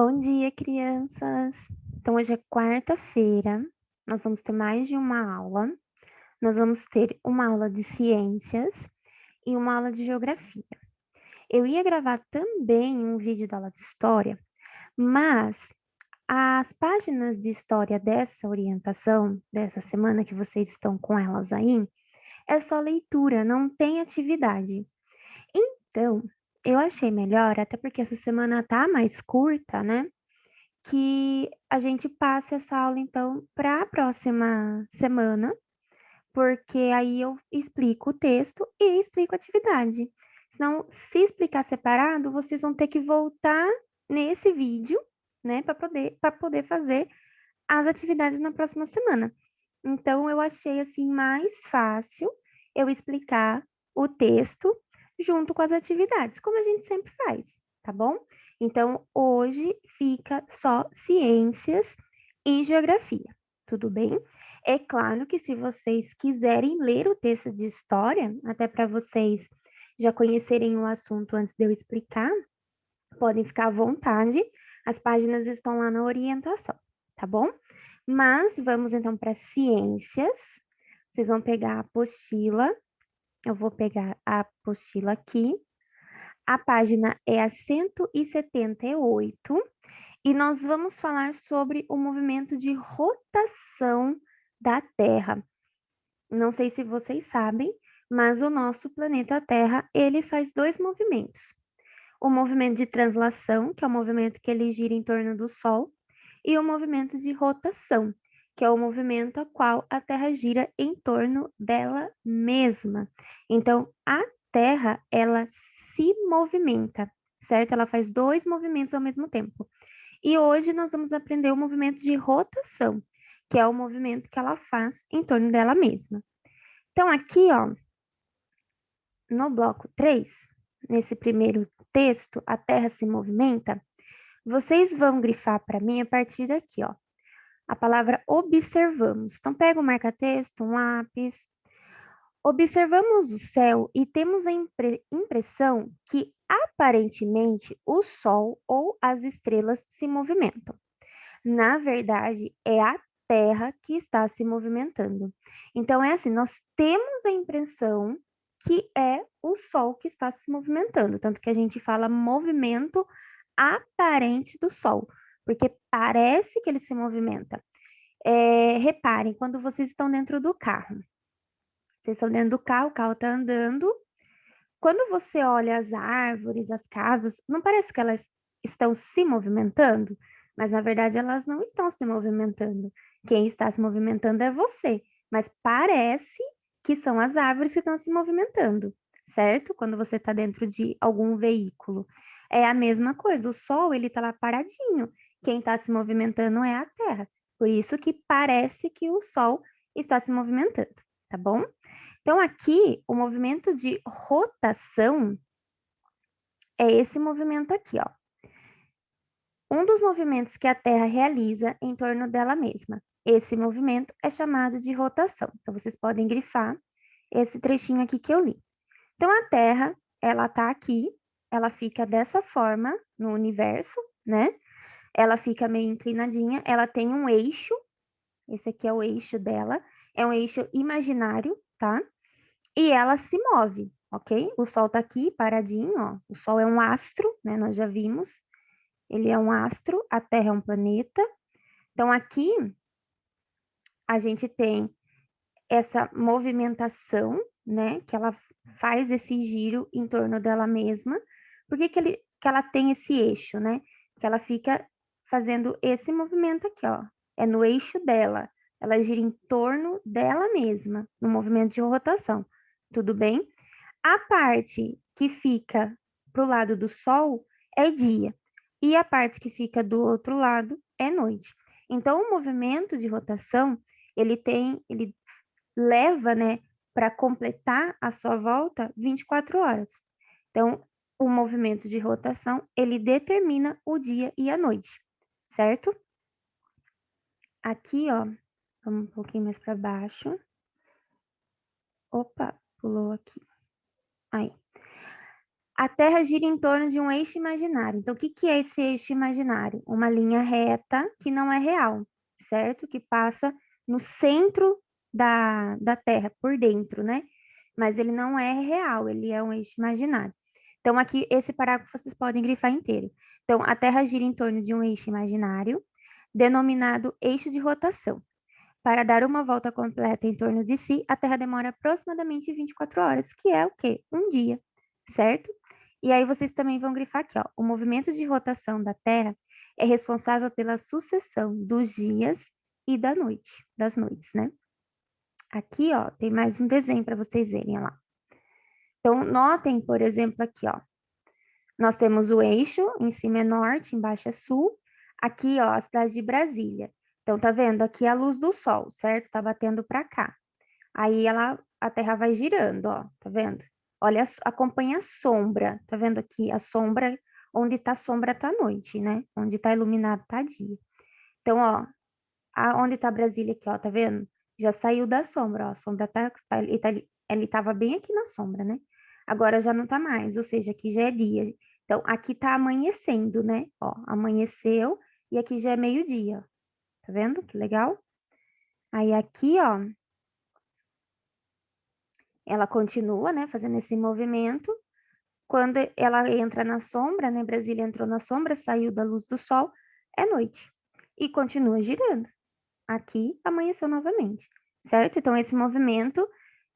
Bom dia, crianças! Então, hoje é quarta-feira, nós vamos ter mais de uma aula. Nós vamos ter uma aula de ciências e uma aula de geografia. Eu ia gravar também um vídeo da aula de história, mas as páginas de história dessa orientação, dessa semana que vocês estão com elas aí, é só leitura, não tem atividade. Então, eu achei melhor, até porque essa semana tá mais curta, né? Que a gente passe essa aula, então, para a próxima semana, porque aí eu explico o texto e explico a atividade. Senão, se explicar separado, vocês vão ter que voltar nesse vídeo, né, para poder fazer as atividades na próxima semana. Então, eu achei assim mais fácil eu explicar o texto junto com as atividades, como a gente sempre faz, tá bom? Então, hoje fica só ciências e geografia, tudo bem? É claro que se vocês quiserem ler o texto de história, até para vocês já conhecerem o assunto antes de eu explicar, podem ficar à vontade, as páginas estão lá na orientação, tá bom? Mas vamos então para ciências. Vocês vão pegar a apostila. Eu vou pegar a apostila aqui. A página é a 178 e nós vamos falar sobre o movimento de rotação da Terra. Não sei se vocês sabem, mas o nosso planeta Terra, ele faz dois movimentos. O movimento de translação, que é o movimento que ele gira em torno do Sol, e o movimento de rotação, que é o movimento a qual a Terra gira em torno dela mesma. Então, a Terra, ela se movimenta, certo? Ela faz dois movimentos ao mesmo tempo. E hoje nós vamos aprender o movimento de rotação, que é o movimento que ela faz em torno dela mesma. Então, aqui, ó, no bloco 3, nesse primeiro texto, a Terra se movimenta, vocês vão grifar para mim a partir daqui, ó, a palavra observamos. Então, pega o marca-texto, um lápis. Observamos o céu e temos a impressão que aparentemente o Sol ou as estrelas se movimentam. Na verdade, é a Terra que está se movimentando. Então, é assim, nós temos a impressão que é o Sol que está se movimentando, tanto que a gente fala movimento aparente do Sol, porque parece que ele se movimenta. Reparem, quando vocês estão dentro do carro, vocês estão dentro do carro, o carro está andando. Quando você olha as árvores, as casas, não parece que elas estão se movimentando? Mas na verdade elas não estão se movimentando. Quem está se movimentando é você. Mas parece que são as árvores que estão se movimentando, certo? Quando você está dentro de algum veículo. É a mesma coisa, o sol, ele está lá paradinho. Quem está se movimentando é a Terra. Por isso que parece que o sol está se movimentando, tá bom? Então, aqui, o movimento de rotação é esse movimento aqui, ó. Um dos movimentos que a Terra realiza em torno dela mesma. Esse movimento é chamado de rotação. Então, vocês podem grifar esse trechinho aqui que eu li. Então, a Terra, ela tá aqui, ela fica dessa forma no universo, né? Ela fica meio inclinadinha, ela tem um eixo, esse aqui é o eixo dela, é um eixo imaginário, tá? E ela se move, ok? O Sol está aqui paradinho, ó. O Sol é um astro, né? Nós já vimos. Ele é um astro, a Terra é um planeta. Então, aqui a gente tem essa movimentação, né? Que ela faz esse giro em torno dela mesma. Por que que ela tem esse eixo, né? Que ela fica fazendo esse movimento aqui, ó. É no eixo dela. Ela gira em torno dela mesma, no movimento de rotação. Tudo bem? A parte que fica para o lado do Sol é dia, e a parte que fica do outro lado é noite. Então, o movimento de rotação, ele leva, né, para completar a sua volta 24 horas. Então, o movimento de rotação, ele determina o dia e a noite, certo? Aqui, ó, vamos um pouquinho mais para baixo. Opa, pulou aqui. Aí. A Terra gira em torno de um eixo imaginário. Então, o que que é esse eixo imaginário? Uma linha reta que não é real, certo? Que passa no centro da Terra, por dentro, né? Mas ele não é real, ele é um eixo imaginário. Então, aqui, esse parágrafo vocês podem grifar inteiro. Então, a Terra gira em torno de um eixo imaginário, denominado eixo de rotação. Para dar uma volta completa em torno de si, a Terra demora aproximadamente 24 horas, que é o quê? Um dia, certo? E aí vocês também vão grifar aqui, ó. O movimento de rotação da Terra é responsável pela sucessão dos dias e das noites, né? Aqui, ó, tem mais um desenho para vocês verem ó lá. Então, notem, por exemplo, aqui, ó. Nós temos o eixo, em cima é norte, embaixo é sul. Aqui, ó, a cidade de Brasília. Então, tá vendo? Aqui é a luz do sol, certo? Tá batendo para cá. Aí a Terra vai girando, ó, tá vendo? Olha, acompanha a sombra, tá vendo aqui? A sombra, onde tá sombra tá noite, né? Onde tá iluminado tá dia. Então, ó, onde tá Brasília aqui, ó, tá vendo? Já saiu da sombra, ó, a sombra ele tava bem aqui na sombra, né? Agora já não tá mais, ou seja, aqui já é dia. Então, aqui tá amanhecendo, né? Ó, amanheceu e aqui já é meio-dia, tá vendo? Que legal. Aí aqui, ó, ela continua, né, fazendo esse movimento. Quando ela entra na sombra, né, Brasília entrou na sombra, saiu da luz do sol, é noite. E continua girando. Aqui amanheceu novamente, certo? Então, esse movimento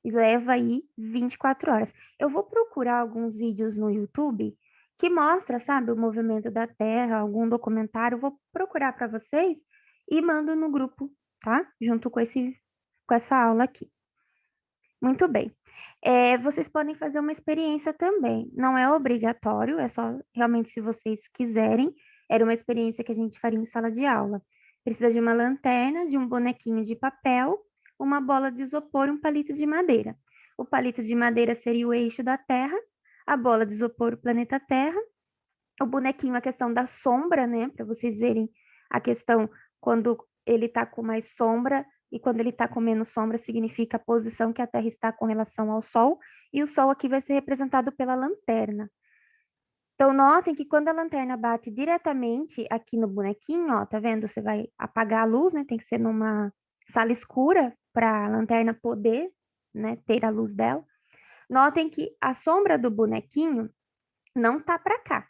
leva aí 24 horas. Eu vou procurar alguns vídeos no YouTube que mostra, sabe, o movimento da Terra, algum documentário, vou procurar para vocês e mando no grupo, tá? Junto com essa aula aqui. Muito bem. Vocês podem fazer uma experiência também. Não é obrigatório, é só realmente se vocês quiserem. Era uma experiência que a gente faria em sala de aula. Precisa de uma lanterna, de um bonequinho de papel, uma bola de isopor e um palito de madeira. O palito de madeira seria o eixo da Terra, a bola de isopor, o planeta Terra, o bonequinho, a questão da sombra, né? Para vocês verem a questão quando ele está com mais sombra e quando ele está com menos sombra, significa a posição que a Terra está com relação ao Sol, e o Sol aqui vai ser representado pela lanterna. Então, notem que quando a lanterna bate diretamente aqui no bonequinho, ó, tá vendo? Você vai apagar a luz, né? Tem que ser numa sala escura para a lanterna poder, né, ter a luz dela. Notem que a sombra do bonequinho não tá para cá,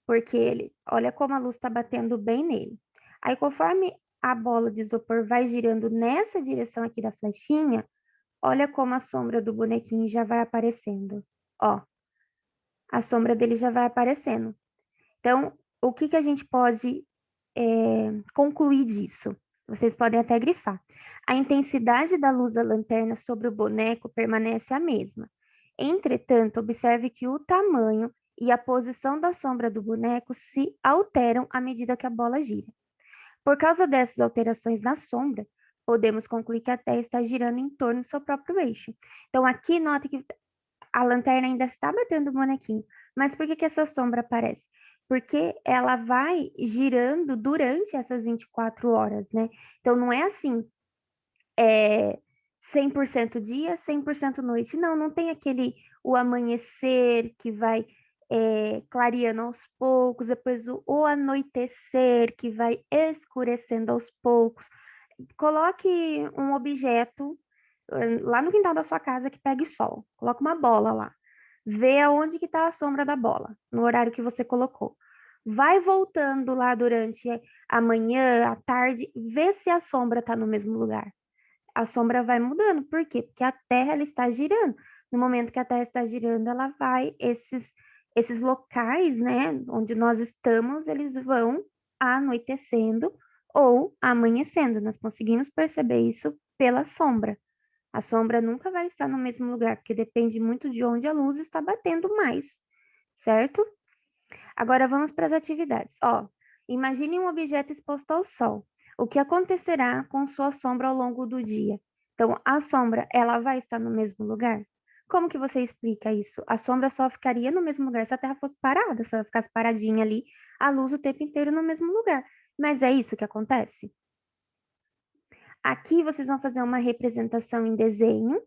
porque ele, olha como a luz está batendo bem nele. Aí, conforme a bola de isopor vai girando nessa direção aqui da flechinha, olha como a sombra do bonequinho já vai aparecendo. Ó, a sombra dele já vai aparecendo. Então, o que que a gente pode concluir disso? Vocês podem até grifar. A intensidade da luz da lanterna sobre o boneco permanece a mesma. Entretanto, observe que o tamanho e a posição da sombra do boneco se alteram à medida que a bola gira. Por causa dessas alterações na sombra, podemos concluir que a Terra está girando em torno do seu próprio eixo. Então, aqui, nota que a lanterna ainda está batendo o bonequinho. Mas por que que essa sombra aparece? Porque ela vai girando durante essas 24 horas, né? Então, não é assim, 100% dia, 100% noite. Não, não tem o amanhecer que vai clareando aos poucos, depois o anoitecer que vai escurecendo aos poucos. Coloque um objeto lá no quintal da sua casa que pegue sol. Coloca uma bola lá. Vê aonde que está a sombra da bola, no horário que você colocou. Vai voltando lá durante a manhã, a tarde, vê se a sombra está no mesmo lugar. A sombra vai mudando. Por quê? Porque a Terra ela está girando. No momento que a Terra está girando, ela vai, esses locais, né, onde nós estamos, eles vão anoitecendo ou amanhecendo. Nós conseguimos perceber isso pela sombra. A sombra nunca vai estar no mesmo lugar, porque depende muito de onde a luz está batendo mais, certo? Agora vamos para as atividades. Ó, imagine um objeto exposto ao sol. O que acontecerá com sua sombra ao longo do dia? Então, a sombra, ela vai estar no mesmo lugar? Como que você explica isso? A sombra só ficaria no mesmo lugar se a Terra fosse parada, se ela ficasse paradinha ali, a luz o tempo inteiro no mesmo lugar. Mas é isso que acontece? Aqui vocês vão fazer uma representação em desenho.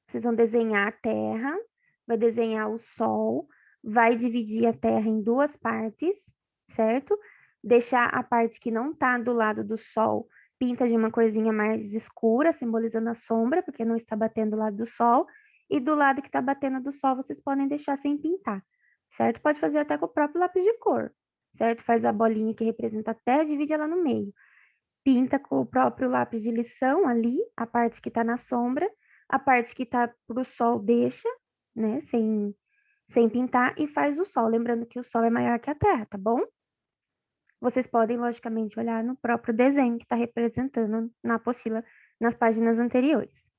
Vocês vão desenhar a Terra, vai desenhar o Sol. vai dividir a Terra em duas partes, certo? Deixar a parte que não está do lado do Sol pinta de uma corzinha mais escura, simbolizando a sombra, porque não está batendo do lado do Sol, e do lado que está batendo do Sol, vocês podem deixar sem pintar, certo? Pode fazer até com o próprio lápis de cor, certo? Faz a bolinha que representa a Terra, divide ela no meio. Pinta com o próprio lápis de lição ali, a parte que está na sombra, a parte que está para o Sol deixa, né? Sem pintar e faz o Sol. Lembrando que o Sol é maior que a Terra, tá bom? Vocês podem, logicamente, olhar no próprio desenho que está representando na apostila nas páginas anteriores.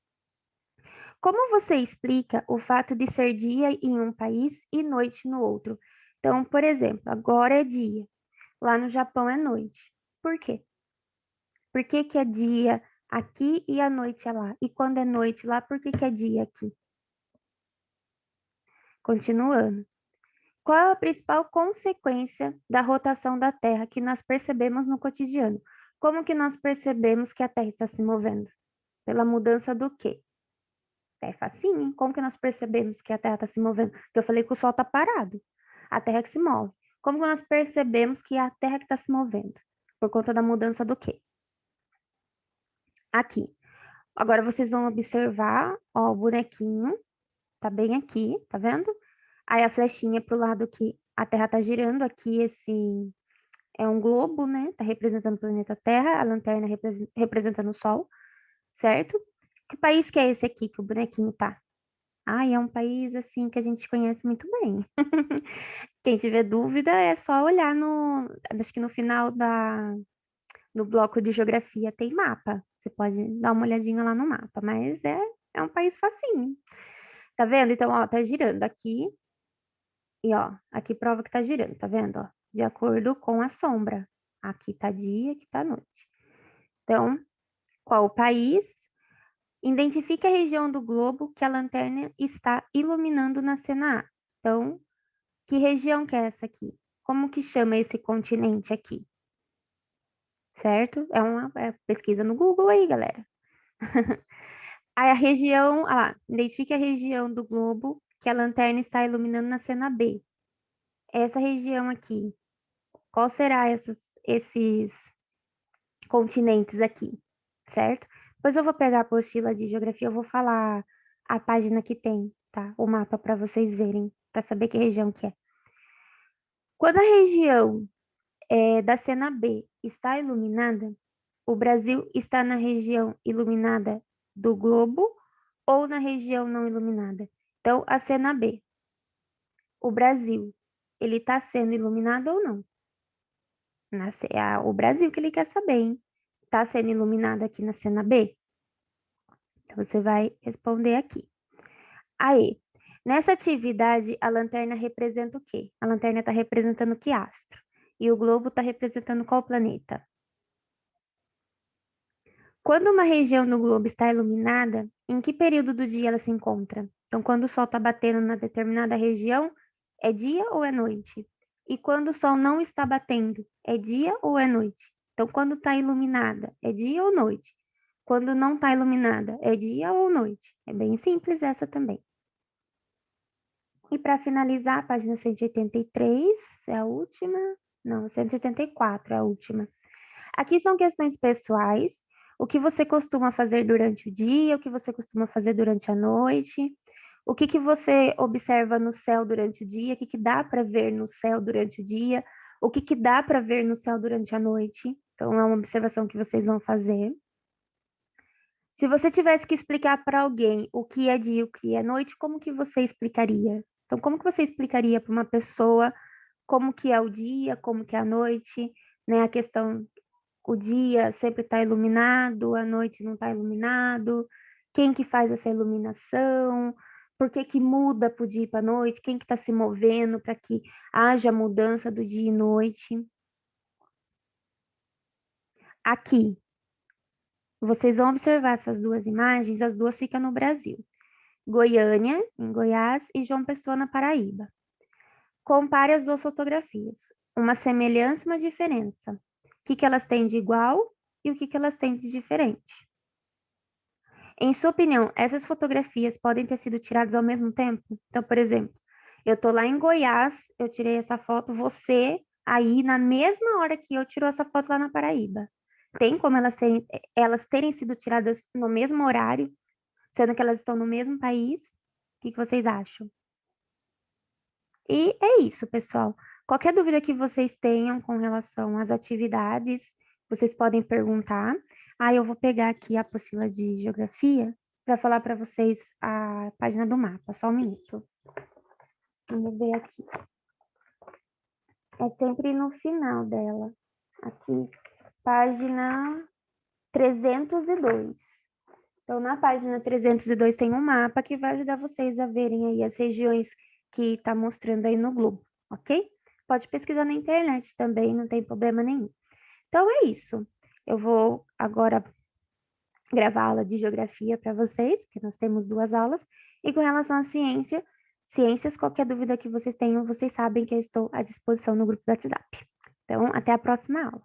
Como você explica o fato de ser dia em um país e noite no outro? Então, por exemplo, agora é dia, lá no Japão é noite. Por quê? Por que que é dia aqui e a noite é lá? E quando é noite lá, por que que é dia aqui? Continuando. Qual é a principal consequência da rotação da Terra que nós percebemos no cotidiano? Como que nós percebemos que a Terra está se movendo? Pela mudança do quê? É facinho, hein? Como que nós percebemos que a Terra está se movendo? Porque eu falei que o Sol está parado. A Terra que se move. Como que nós percebemos que é a Terra que está se movendo? Por conta da mudança do quê? Aqui. Agora vocês vão observar, ó, o bonequinho. Tá bem aqui, tá vendo? Aí a flechinha pro lado que a Terra tá girando. Aqui esse é um globo, né? Tá representando o planeta Terra, a lanterna representando o Sol, certo? Que país que é esse aqui que o bonequinho tá? Ah, é um país assim que a gente conhece muito bem. Quem tiver dúvida é só olhar acho que no final no bloco de geografia tem mapa. Você pode dar uma olhadinha lá no mapa, mas é um país facinho. Tá vendo? Então, ó, tá girando aqui e ó, aqui prova que tá girando, tá vendo? Ó, de acordo com a sombra. Aqui tá dia, aqui tá noite. Então, qual o país? Identifique a região do globo que a lanterna está iluminando na cena A. Então, que região que é essa aqui? Como que chama esse continente aqui? Certo? É uma pesquisa no Google aí, galera. Aí a região, identifique a região do globo que a lanterna está iluminando na cena B. Essa região aqui, qual será esses continentes aqui, certo? Depois eu vou pegar a apostila de geografia, eu vou falar a página que tem, tá? O mapa para vocês verem, para saber que região que é. Quando a região da cena B está iluminada, o Brasil está na região iluminada do globo ou na região não iluminada? Então, a cena B, o Brasil, ele está sendo iluminado ou não? O Brasil que ele quer saber, hein? Está sendo iluminado aqui na cena B? Então, você vai responder aqui. Aí, nessa atividade, a lanterna representa o quê? A lanterna está representando que astro? E o globo está representando qual planeta? Quando uma região do globo está iluminada, em que período do dia ela se encontra? Então, quando o sol está batendo na determinada região, é dia ou é noite? E quando o sol não está batendo, é dia ou é noite? Então, quando está iluminada, é dia ou noite? Quando não está iluminada, é dia ou noite? É bem simples essa também. E para finalizar, a página 183 é a última. Não, 184 é a última. Aqui são questões pessoais. O que você costuma fazer durante o dia, o que você costuma fazer durante a noite, o que que você observa no céu durante o dia, o que que dá para ver no céu durante o dia, o que que dá para ver no céu durante a noite. Então, é uma observação que vocês vão fazer. Se você tivesse que explicar para alguém o que é dia e o que é noite, como que você explicaria? Então, como que você explicaria para uma pessoa como que é o dia, como que é a noite, né? A questão, o dia sempre está iluminado, a noite não está iluminado, quem que faz essa iluminação, por que que muda para o dia e para a noite, quem que está se movendo para que haja mudança do dia e noite. Aqui, vocês vão observar essas duas imagens, as duas ficam no Brasil. Goiânia, em Goiás, e João Pessoa, na Paraíba. Compare as duas fotografias. Uma semelhança e uma diferença. O que que elas têm de igual e o que que elas têm de diferente? Em sua opinião, essas fotografias podem ter sido tiradas ao mesmo tempo? Então, por exemplo, Eu tô lá em Goiás, eu tirei essa foto, você aí na mesma hora que eu tirou essa foto lá na Paraíba. Tem como elas terem sido tiradas no mesmo horário, sendo que elas estão no mesmo país? O que que vocês acham? E é isso, pessoal. Qualquer dúvida que vocês tenham com relação às atividades, vocês podem perguntar. Aí eu vou pegar aqui a apostila de geografia para falar para vocês a página do mapa. Só um minuto. Vamos ver aqui. É sempre no final dela. Aqui, página 302. Então, na página 302 tem um mapa que vai ajudar vocês a verem aí as regiões que está mostrando aí no globo, ok? Pode pesquisar na internet também, não tem problema nenhum. Então, é isso. Eu vou agora gravar a aula de geografia para vocês, porque nós temos 2 aulas. E com relação à ciências, qualquer dúvida que vocês tenham, vocês sabem que eu estou à disposição no grupo do WhatsApp. Então, até a próxima aula.